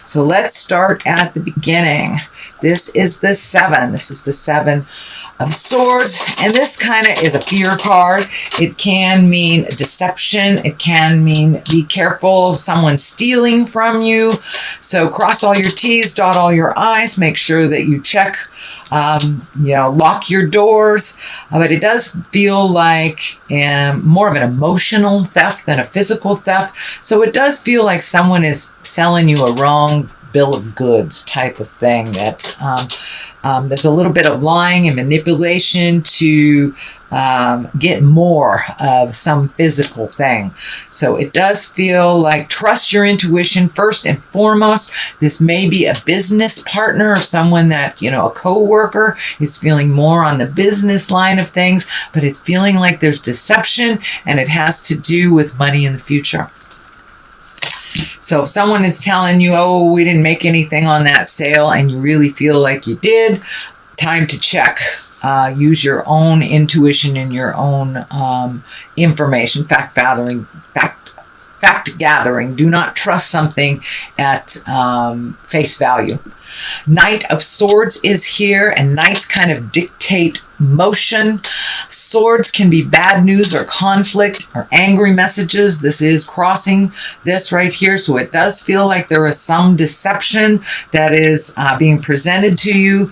So let's start at the beginning. This is the 7. This is the 7 of Swords, and this kind of is a fear card. It can mean deception. It can mean be careful of someone stealing from you. So cross all your T's, dot all your I's, make sure that you check, lock your doors. But it does feel like more of an emotional theft than a physical theft. So it does feel like someone is selling you a wrong bill of goods type of thing. That there's a little bit of lying and manipulation to get more of some physical thing. So it does feel like trust your intuition first and foremost. This may be a business partner or someone that, a co-worker is feeling more on the business line of things, but it's feeling like there's deception and it has to do with money in the future. So if someone is telling you, oh, we didn't make anything on that sale, and you really feel like you did, time to check. Use your own intuition and your own information, fact gathering. Do not trust something at face value. Knight of Swords is here, and knights kind of dictate motion. Swords can be bad news or conflict or angry messages. This is crossing this right here, so it does feel like there is some deception that is being presented to you.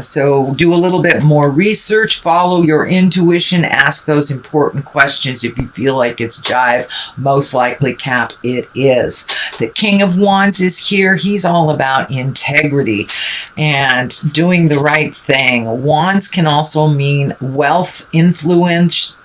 So do a little bit more research, follow your intuition, ask those important questions. If you feel like it's jive, most likely, Cap, it is. The King of Wands is here. He's all about integrity and doing the right thing. Wands can also mean wealth, influence,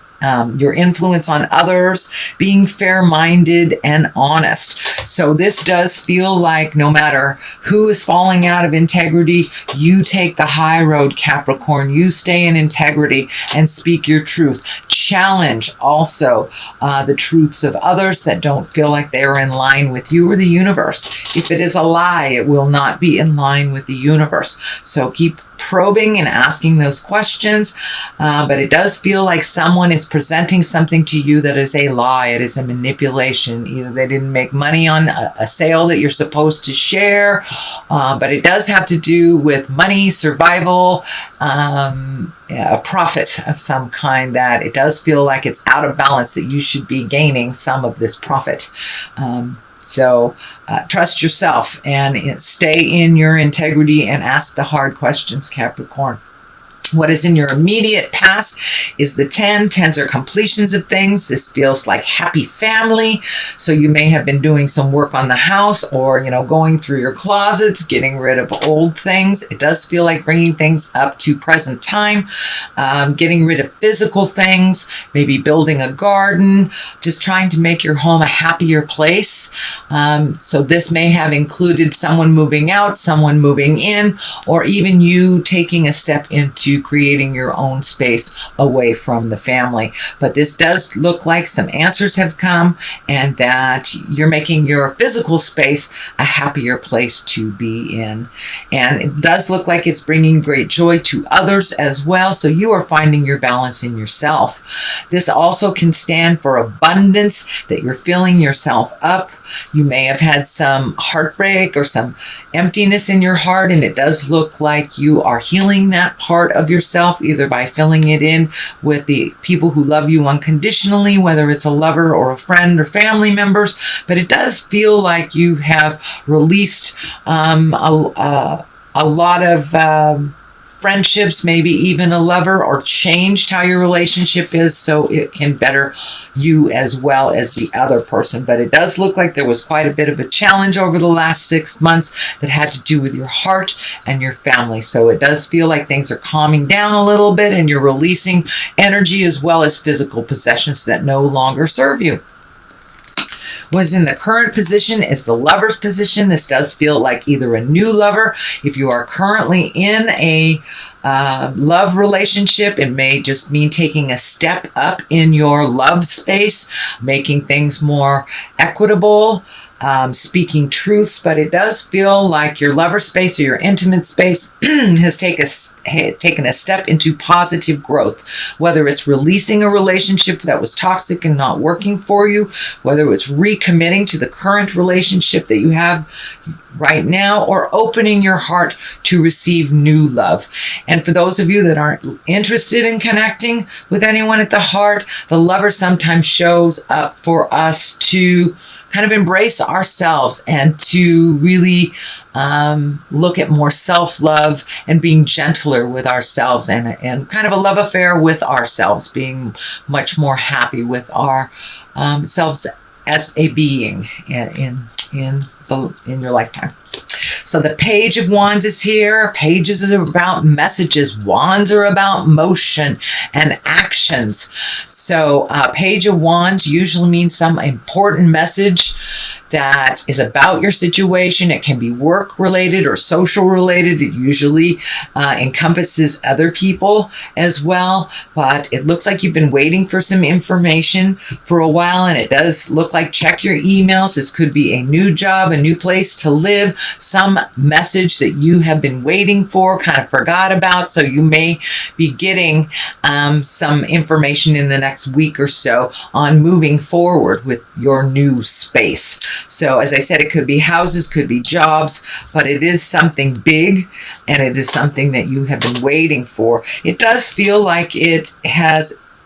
your influence on others, being fair-minded and honest. So this does feel like no matter who is falling out of integrity, you take the high road, Capricorn. You stay in integrity and speak your truth. Challenge also the truths of others that don't feel like they are in line with you or the universe. If it is a lie, it will not be in line with the universe. So keep probing and asking those questions, but it does feel like someone is presenting something to you that is a lie. It is a manipulation. Either they didn't make money on a sale that you're supposed to share, but it does have to do with money, survival, a profit of some kind, that it does feel like it's out of balance, that you should be gaining some of this profit. So trust yourself and stay in your integrity and ask the hard questions, Capricorn. What is in your immediate past is the 10. 10s are completions of things. This feels like happy family. So you may have been doing some work on the house, or, going through your closets, getting rid of old things. It does feel like bringing things up to present time, getting rid of physical things, maybe building a garden, just trying to make your home a happier place. So this may have included someone moving out, someone moving in, or even you taking a step into creating your own space away from the family. But this does look like some answers have come, and that you're making your physical space a happier place to be in. And it does look like it's bringing great joy to others as well. So you are finding your balance in yourself. This also can stand for abundance, that you're filling yourself up. You may have had some heartbreak or some emptiness in your heart, and it does look like you are healing that part of yourself, either by filling it in with the people who love you unconditionally, whether it's a lover or a friend or family members. But it does feel like you have released a lot of friendships, maybe even a lover, or changed how your relationship is so it can better you as well as the other person. But it does look like there was quite a bit of a challenge over the last 6 months that had to do with your heart and your family. So it does feel like things are calming down a little bit, and you're releasing energy as well as physical possessions that no longer serve you. What is in the current position is the Lover's position. This does feel like either a new lover. If you are currently in a love relationship, it may just mean taking a step up in your love space, making things more equitable. speaking truths, but it does feel like your lover space or your intimate space has taken a step into positive growth, whether it's releasing a relationship that was toxic and not working for you, whether it's recommitting to the current relationship that you have right now, or opening your heart to receive new love. And for those of you that aren't interested in connecting with anyone at the heart, the lover sometimes shows up for us to kind of embrace ourselves and to really look at more self-love and being gentler with ourselves, and kind of a love affair with ourselves, being much more happy with our selves as a being in your lifetime. So the Page of Wands is here. Pages is about messages. Wands are about motion and actions. So Page of Wands usually means some important message that is about your situation. It can be work related or social related. It usually encompasses other people as well, but it looks like you've been waiting for some information for a while, and it does look like check your emails. This could be a new job, a new place to live, some message that you have been waiting for, kind of forgot about. So you may be getting some information in the next week or so on moving forward with your new space. So as I said, it could be houses, could be jobs, but it is something big, and it is something that you have been waiting for. It does feel like it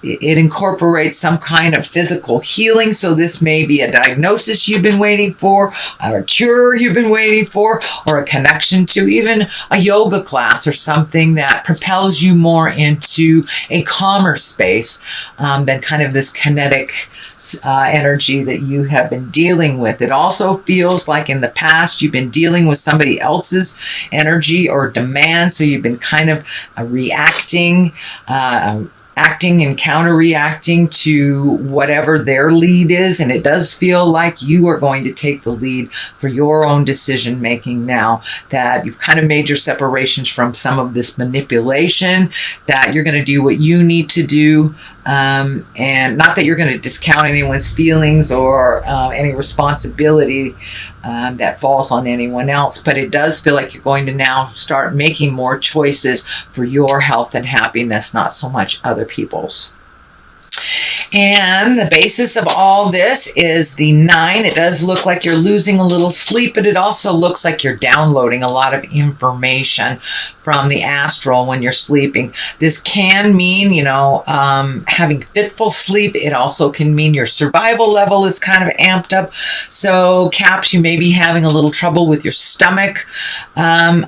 incorporates some kind of physical healing. So this may be a diagnosis you've been waiting for, or a cure you've been waiting for, or a connection to even a yoga class or something that propels you more into a calmer space than kind of this kinetic energy that you have been dealing with. It also feels like in the past you've been dealing with somebody else's energy or demand, so you've been kind of reacting, acting and counter-reacting to whatever their lead is, and it does feel like you are going to take the lead for your own decision making now that you've kind of made your separations from some of this manipulation, that you're going to do what you need to do, and not that you're going to discount anyone's feelings or any responsibility that falls on anyone else, but it does feel like you're going to now start making more choices for your health and happiness, not so much other people's. And the basis of all this is the 9. It does look like you're losing a little sleep, but it also looks like you're downloading a lot of information from the astral when you're sleeping. This can mean, having fitful sleep. It also can mean your survival level is kind of amped up. So Caps, you may be having a little trouble with your stomach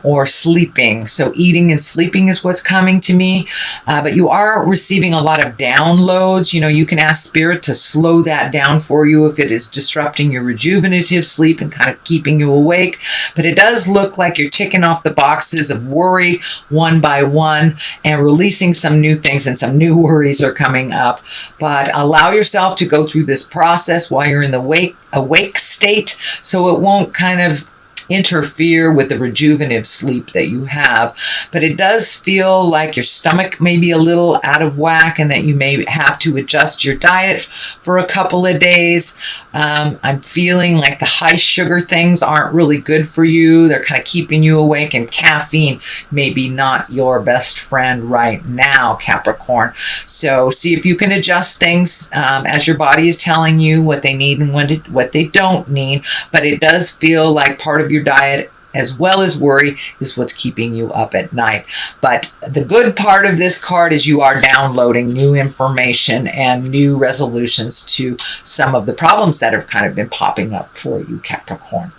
or sleeping. So eating and sleeping is what's coming to me. But you are receiving a lot of downloads. You can ask Spirit to slow that down for you if it is disrupting your rejuvenative sleep and kind of keeping you awake. But it does look like you're ticking off the boxes of worry one by one and releasing some new things, and some new worries are coming up. But allow yourself to go through this process while you're in the awake state, so it won't kind of interfere with the rejuvenative sleep that you have. But it does feel like your stomach may be a little out of whack, and that you may have to adjust your diet for a couple of days. I'm feeling like the high sugar things aren't really good for you. They're kind of keeping you awake, and caffeine may be not your best friend right now, Capricorn. So see if you can adjust things as your body is telling you what they need and what they don't need. But it does feel like part of your diet as well as worry is what's keeping you up at night. But the good part of this card is you are downloading new information and new resolutions to some of the problems that have kind of been popping up for you, Capricorn.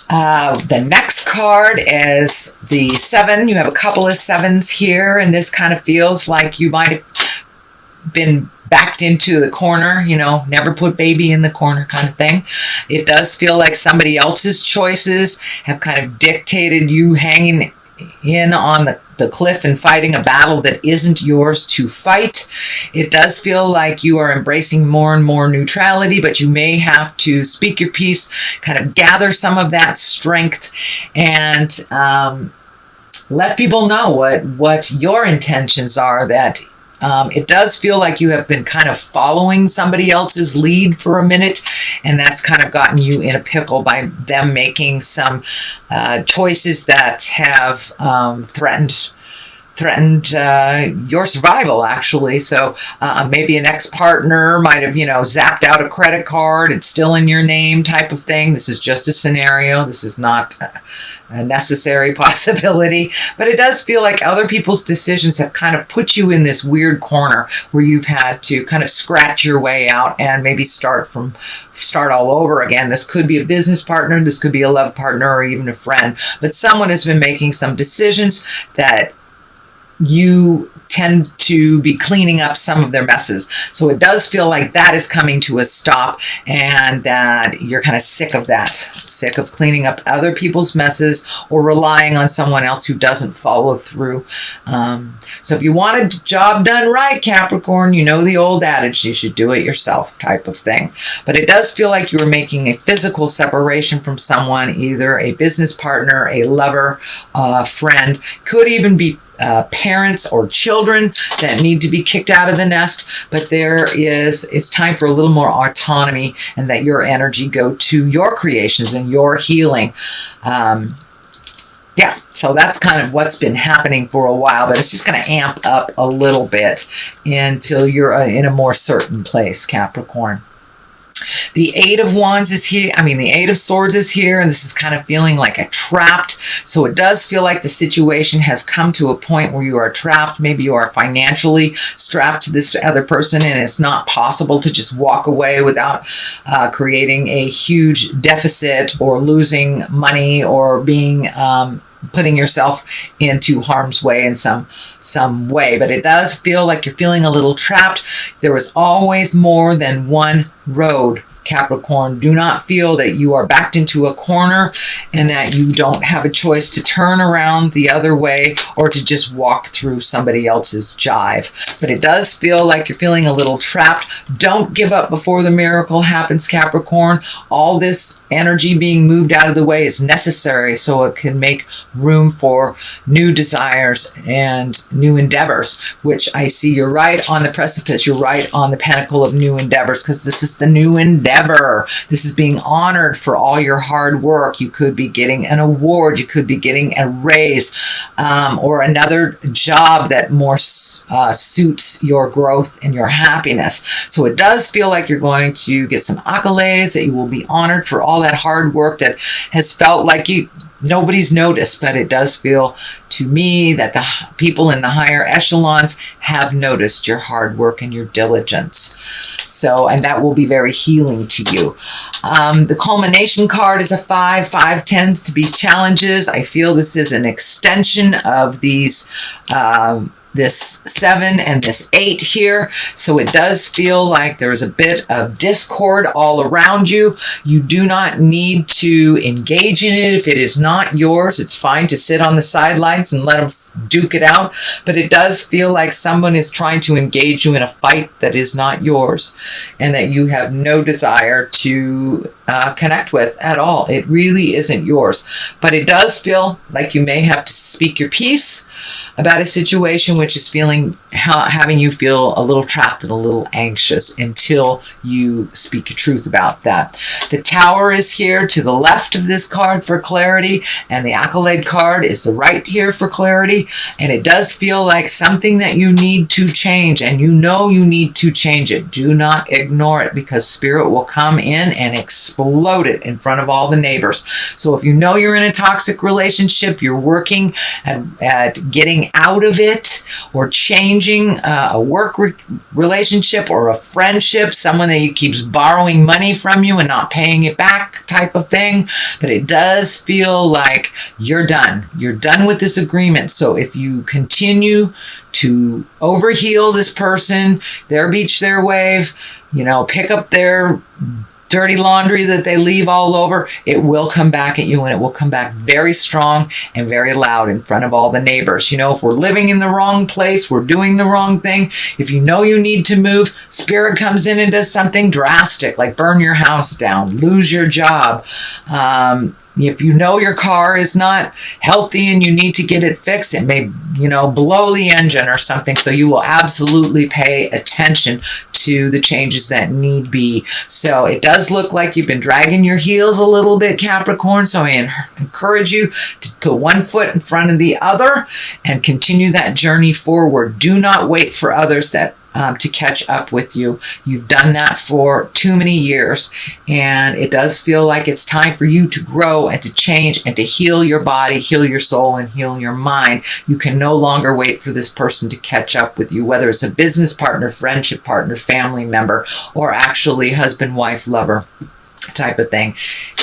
The next card is the 7. You have a couple of 7s here, and this kind of feels like you might have been backed into the corner, never put baby in the corner kind of thing. It does feel like somebody else's choices have kind of dictated you hanging in on the cliff and fighting a battle that isn't yours to fight. It does feel like you are embracing more and more neutrality, but you may have to speak your piece, kind of gather some of that strength, and let people know what your intentions are, that It does feel like you have been kind of following somebody else's lead for a minute, and that's kind of gotten you in a pickle by them making some choices that have threatened your survival, actually. So maybe an ex-partner might have, zapped out a credit card. It's still in your name type of thing. This is just a scenario. This is not a necessary possibility. But it does feel like other people's decisions have kind of put you in this weird corner where you've had to kind of scratch your way out and maybe start all over again. This could be a business partner. This could be a love partner, or even a friend. But someone has been making some decisions that you tend to be cleaning up some of their messes. So it does feel like that is coming to a stop, and that you're kind of sick of that, sick of cleaning up other people's messes or relying on someone else who doesn't follow through. So if you want a job done right, Capricorn, you know the old adage, you should do it yourself type of thing. But it does feel like you are making a physical separation from someone, either a business partner, a lover, a friend, could even be parents or children that need to be kicked out of the nest. But it's time for a little more autonomy, and that your energy go to your creations and your healing. So that's kind of what's been happening for a while, but it's just going to amp up a little bit until you're in a more certain place, Capricorn. The Eight of Wands is here. The Eight of Swords is here, and this is kind of feeling like a trapped. So it does feel like the situation has come to a point where you are trapped. Maybe you are financially strapped to this other person, and it's not possible to just walk away without creating a huge deficit or losing money or being putting yourself into harm's way in some way. But it does feel like you're feeling a little trapped. There was always more than one road, Capricorn. Do not feel that you are backed into a corner and that you don't have a choice to turn around the other way or to just walk through somebody else's jive. But it does feel like you're feeling a little trapped. Don't give up before the miracle happens, Capricorn. All this energy being moved out of the way is necessary so it can make room for new desires and new endeavors, which I see you're right on the precipice. You're right on the pinnacle of new endeavors, because this is the new endeavor. This is being honored for all your hard work. You could be getting an award. You could be getting a raise, or another job that more suits your growth and your happiness. So it does feel like you're going to get some accolades, that you will be honored for all that hard work that has felt like nobody's noticed. But it does feel to me that the people in the higher echelons have noticed your hard work and your diligence. So, and that will be very healing to you. The culmination card is a 5. 5 tends to be challenges. I feel this is an extension of these this 7 and this 8 here. So it does feel like there's a bit of discord all around you. You do not need to engage in it. If it is not yours, it's fine to sit on the sidelines and let them duke it out. But it does feel like someone is trying to engage you in a fight that is not yours, and that you have no desire to connect with at all. It really isn't yours. But it does feel like you may have to speak your piece about a situation which is having you feel a little trapped and a little anxious until you speak your truth about that. The Tower is here to the left of this card for clarity, and the Accolade card is the right here for clarity. And it does feel like something that you need to change, and you know you need to change it. Do not ignore it, because Spirit will come in and explode it in front of all the neighbors. So if you know you're in a toxic relationship, you're working at getting out of it, or changing a work relationship or a friendship, someone that keeps borrowing money from you and not paying it back type of thing. But it does feel like you're done. You're done with this agreement. So if you continue to overheal this person, their beach, their wave, pick up their dirty laundry that they leave all over, it will come back at you, and it will come back very strong and very loud in front of all the neighbors. If we're living in the wrong place, we're doing the wrong thing. If you know you need to move, Spirit comes in and does something drastic, like burn your house down, lose your job, if you know your car is not healthy and you need to get it fixed, it may, blow the engine or something. So you will absolutely pay attention to the changes that need be. So it does look like you've been dragging your heels a little bit, Capricorn. So I encourage you to put one foot in front of the other and continue that journey forward. Do not wait for others to catch up with you. You've done that for too many years, and it does feel like it's time for you to grow and to change and to heal your body, heal your soul, and heal your mind. You can no longer wait for this person to catch up with you, whether it's a business partner, friendship partner, family member, or actually husband, wife, lover type of thing.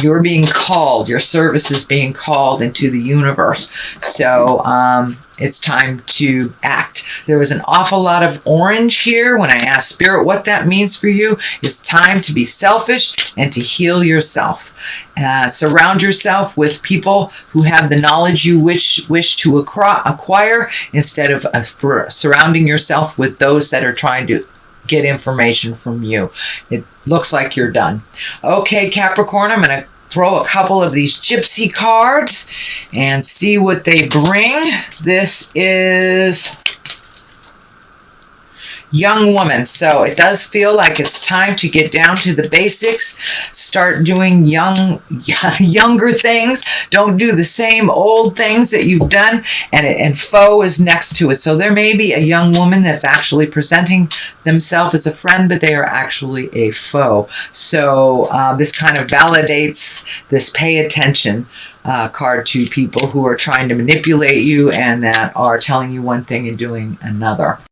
You're being called, your service is being called into the universe. So it's time to act. There was an awful lot of orange here when I asked Spirit what that means for you. It's time to be selfish and to heal yourself. Surround yourself with people who have the knowledge you wish to acquire, instead of surrounding yourself with those that are trying to get information from you. It looks like you're done. Okay, Capricorn, I'm going to throw a couple of these gypsy cards and see what they bring. This is young woman. So it does feel like it's time to get down to the basics, start doing younger things. Don't do the same old things that you've done. And foe is next to it. So there may be a young woman that's actually presenting themselves as a friend, but they are actually a foe. So this kind of validates this pay attention card to people who are trying to manipulate you and that are telling you one thing and doing another.